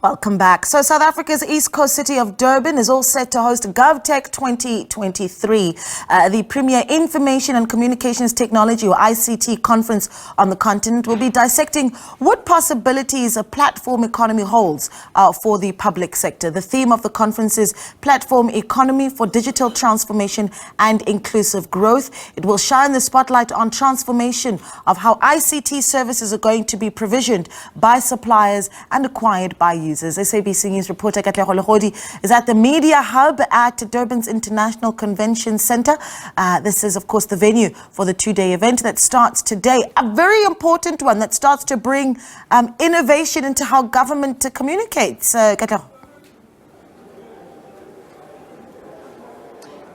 Welcome back. So South Africa's East Coast city of Durban is all set to host GovTech 2023, the premier information and communications technology or ICT conference on the continent. Will be dissecting what possibilities a platform economy holds for the public sector. The theme of the conference is Platform Economy for Digital Transformation and Inclusive Growth. It will shine the spotlight on transformation of how ICT services are going to be provisioned by suppliers and acquired by users. SABC News reporter Katlego Legodi is at the Media Hub at Durban's International Convention Centre. This is, of course, the venue for the two-day event that starts today. A very important one that starts to bring innovation into how government communicates. Katlego.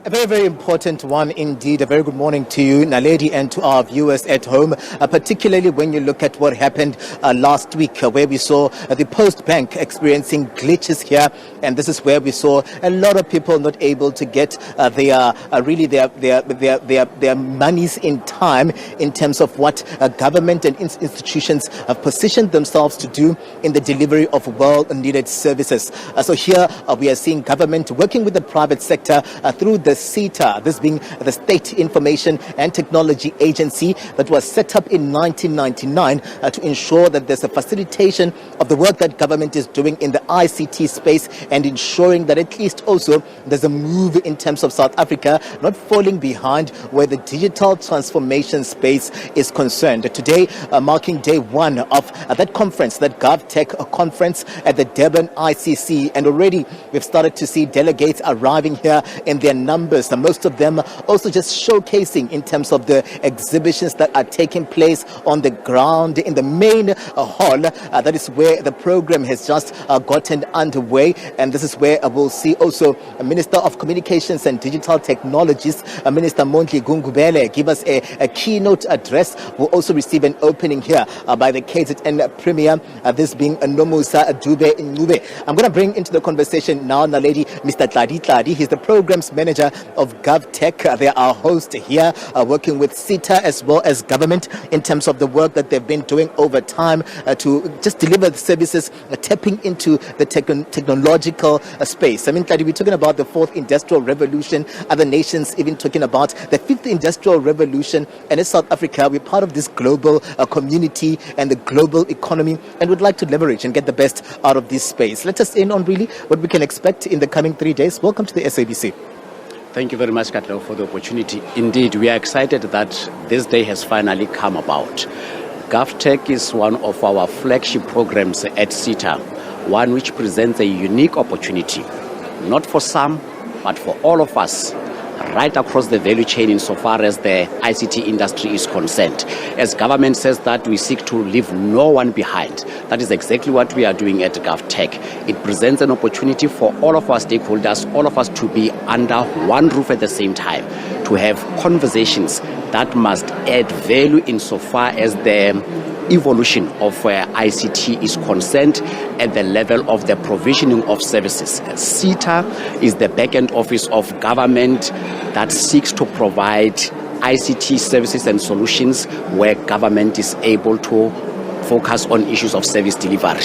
A very, very important one indeed. A very good morning to you, Naledi, and to our viewers at home, particularly when you look at what happened last week, where we saw the Post Bank experiencing glitches here. And this is where we saw a lot of people not able to get their monies in time in terms of what government and institutions have positioned themselves to do in the delivery of well-needed services. So here we are seeing government working with the private sector through the SITA, this being the State Information and Technology Agency that was set up in 1999 to ensure that there's a facilitation of the work that government is doing in the ICT space and ensuring that at least also there's a move in terms of South Africa not falling behind where the digital transformation space is concerned. Today, marking day one of that conference, that GovTech conference at the Durban ICC, and already we've started to see delegates arriving here in their numbers, and most of them also just showcasing in terms of the exhibitions that are taking place on the ground in the main hall. That is where the program has just gotten underway, and this is where we'll see also a Minister of Communications and Digital Technologies, Minister Mondli Gungubele, give us a keynote address. We'll also receive an opening here by the KZN Premier, this being Nomusa Dube Ncube. I'm going to bring into the conversation now, Naledi, Mr. Tlali. He's the programs manager of GovTech. They are our host here, working with SITA as well as government in terms of the work that they've been doing over time to just deliver the services, tapping into the technological space. I mean, Tlali, we're talking about the fourth industrial revolution, other nations even talking about the fifth industrial revolution, and in South Africa, we're part of this global community and the global economy, and would like to leverage and get the best out of this space. Let us in on really what we can expect in the coming 3 days. Welcome to the SABC. Thank you very much, Katlego, for the opportunity. Indeed, we are excited that this day has finally come about. GovTech is one of our flagship programs at SITA, one which presents a unique opportunity, not for some, but for all of us, right across the value chain insofar as the ICT industry is concerned. As government says that we seek to leave no one behind, that is exactly what we are doing at GovTech. It presents an opportunity for all of our stakeholders, all of us to be under one roof at the same time, to have conversations that must add value insofar as the evolution of ICT is concerned at the level of the provisioning of services. SITA is the back-end office of government that seeks to provide ICT services and solutions where government is able to focus on issues of service delivery.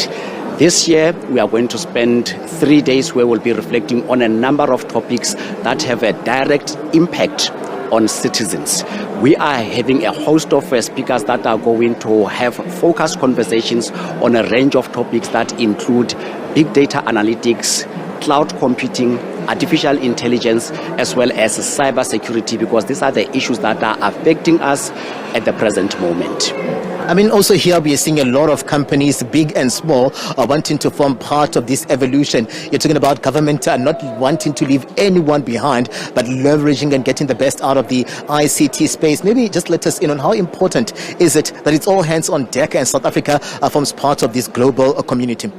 This year, we are going to spend 3 days where we'll be reflecting on a number of topics that have a direct impact on citizens. We are having a host of speakers that are going to have focused conversations on a range of topics that include big data analytics, cloud computing, artificial intelligence, as well as cybersecurity, because these are the issues that are affecting us at the present moment. I mean, also here we are seeing a lot of companies, big and small, wanting to form part of this evolution. You're talking about government not wanting to leave anyone behind, but leveraging and getting the best out of the ICT space. Maybe just let us in on how important is it that it's all hands on deck and South Africa forms part of this global community?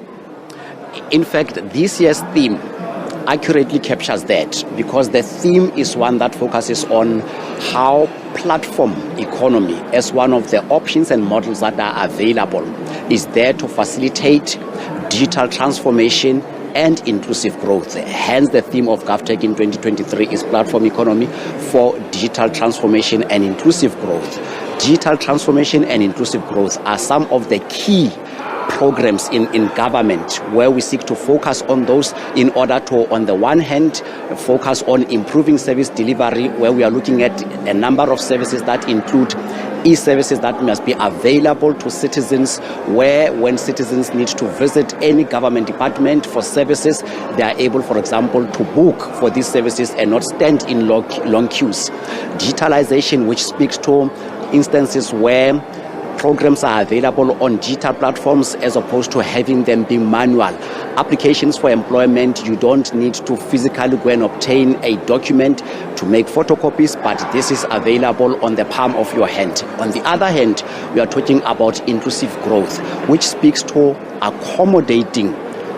In fact, this year's theme accurately captures that, because the theme is one that focuses on how platform economy, as one of the options and models that are available, is there to facilitate digital transformation and inclusive growth. Hence, the theme of GovTech in 2023 is platform economy for digital transformation and inclusive growth. Digital transformation and inclusive growth are some of the key programs in government where we seek to focus on those in order to, on the one hand, focus on improving service delivery, where we are looking at a number of services that include e-services that must be available to citizens, where when citizens need to visit any government department for services, they are able, for example, to book for these services and not stand in long queues. Digitalization, which speaks to instances where programs are available on digital platforms as opposed to having them be manual. Applications for employment, you don't need to physically go and obtain a document to make photocopies, but this is available on the palm of your hand. On the other hand, we are talking about inclusive growth, which speaks to accommodating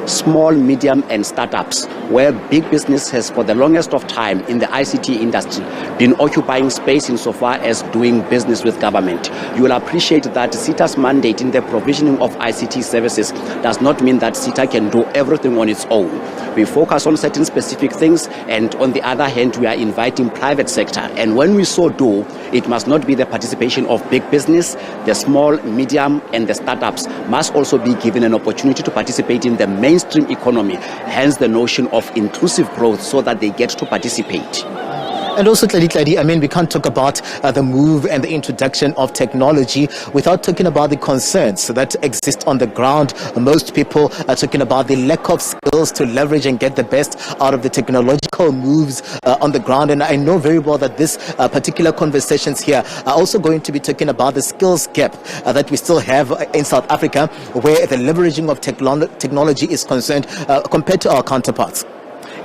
small, medium and startups, where big business has for the longest of time in the ICT industry been occupying space insofar as doing business with government. You will appreciate that SITA's mandate in the provisioning of ICT services does not mean that SITA can do everything on its own. We focus on certain specific things, and on the other hand, we are inviting private sector. And when we so do, it must not be the participation of big business. The small, medium and the startups must also be given an opportunity to participate in the mainstream economy, hence the notion of inclusive growth, so that they get to participate. And also, Tlali, I mean, we can't talk about the move and the introduction of technology without talking about the concerns that exist on the ground. Most people are talking about the lack of skills to leverage and get the best out of the technological moves on the ground. And I know very well that this particular conversations here are also going to be talking about the skills gap that we still have in South Africa, where the leveraging of technology is concerned compared to our counterparts.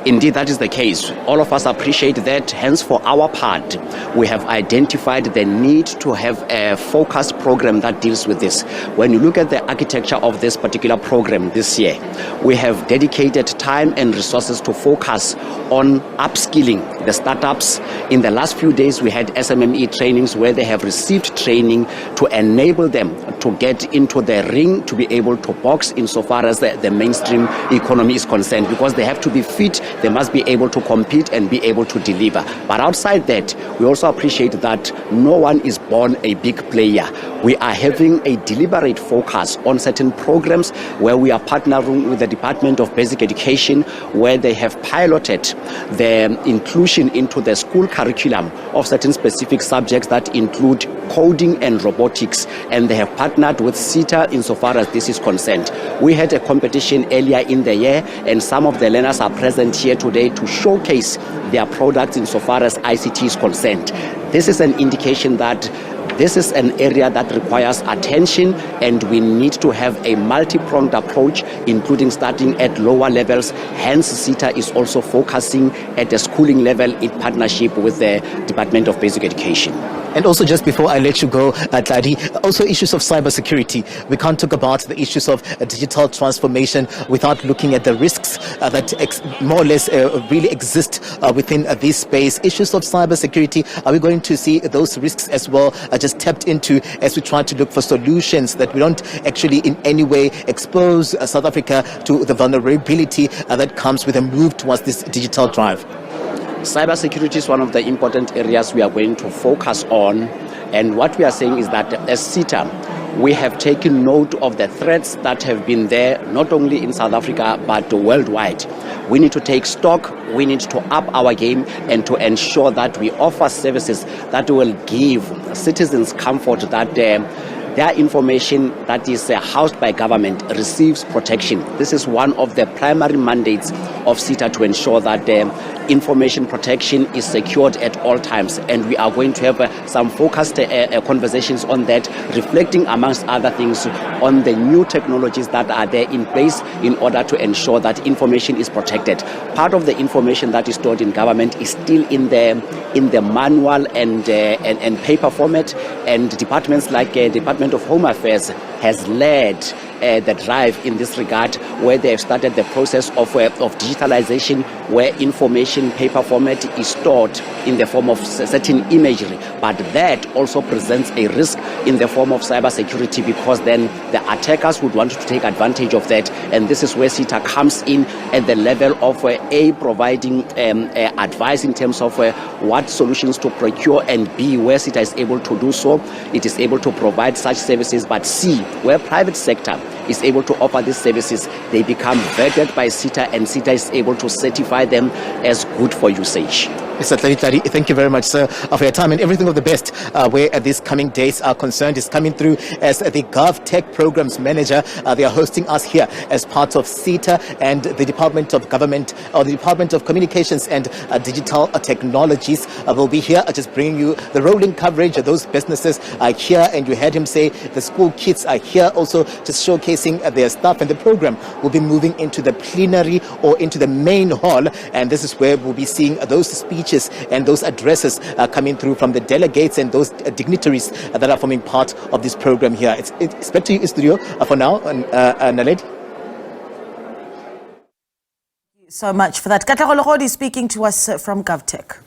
Indeed, that is the case. All of us appreciate that. Hence, for our part, we have identified the need to have a focused program that deals with this. When you look at the architecture of this particular program this year, we have dedicated time and resources to focus on upskilling the startups. In the last few days, we had SMME trainings where they have received training to enable them to get into the ring, to be able to box insofar as the mainstream economy is concerned, because they have to be fit. They must be able to compete and be able to deliver. But outside that, we also appreciate that no one is born a big player. We are having a deliberate focus on certain programs where we are partnering with the Department of Basic Education, where they have piloted the inclusion into the school curriculum of certain specific subjects that include coding and robotics. And they have partnered with SITA insofar as this is concerned. We had a competition earlier in the year, and some of the learners are present here today to showcase their products insofar as ICT is concerned. This is an indication that this is an area that requires attention, and we need to have a multi-pronged approach, including starting at lower levels. Hence, SITA is also focusing at the schooling level in partnership with the Department of Basic Education. And also, just before I let you go, Tlali, also issues of cybersecurity. We can't talk about the issues of digital transformation without looking at the risks that more or less really exist within this space. Issues of cybersecurity, are we going to see those risks as well just tapped into as we try to look for solutions that we don't actually in any way expose South Africa to the vulnerability that comes with a move towards this digital drive? Cybersecurity is one of the important areas we are going to focus on, and what we are saying is that as SITA, we have taken note of the threats that have been there, not only in South Africa, but worldwide. We need to take stock, we need to up our game, and to ensure that we offer services that will give citizens comfort that their information that is housed by government receives protection. This is one of the primary mandates of SITA, to ensure that information protection is secured at all times. And we are going to have some focused conversations on that, reflecting amongst other things on the new technologies that are there in place in order to ensure that information is protected. Part of the information that is stored in government is still in the manual and paper format, and departments like Department of Home Affairs has led the drive in this regard, where they have started the process of digitalization, where information paper format is stored in the form of certain imagery. But that also presents a risk in the form of cybersecurity, because then the attackers would want to take advantage of that. And this is where SITA comes in at the level of providing advice in terms of what solutions to procure, and B, where SITA is able to do so, it is able to provide such services. But C, where private sector is able to offer these services, they become vetted by SITA, and SITA is able to certify them as good for usage. Mr. Tlali, thank you very much, sir, for your time and everything of the best where these coming days are concerned. Is coming through as the GovTech Programs Manager. They are hosting us here as part of SITA and the Department of Government, or the Department of Communications and Digital Technologies will be here just bringing you the rolling coverage. Those businesses are here, and you heard him say the school kids are here also just showcasing their stuff, and the program will be moving into the plenary or into the main hall, and this is where we'll be seeing those speeches and those addresses coming through from the delegates and those dignitaries that are forming part of this program here. It's back to you in studio for now, Naledi. So much for that. Katlego Legodi speaking to us from GovTech.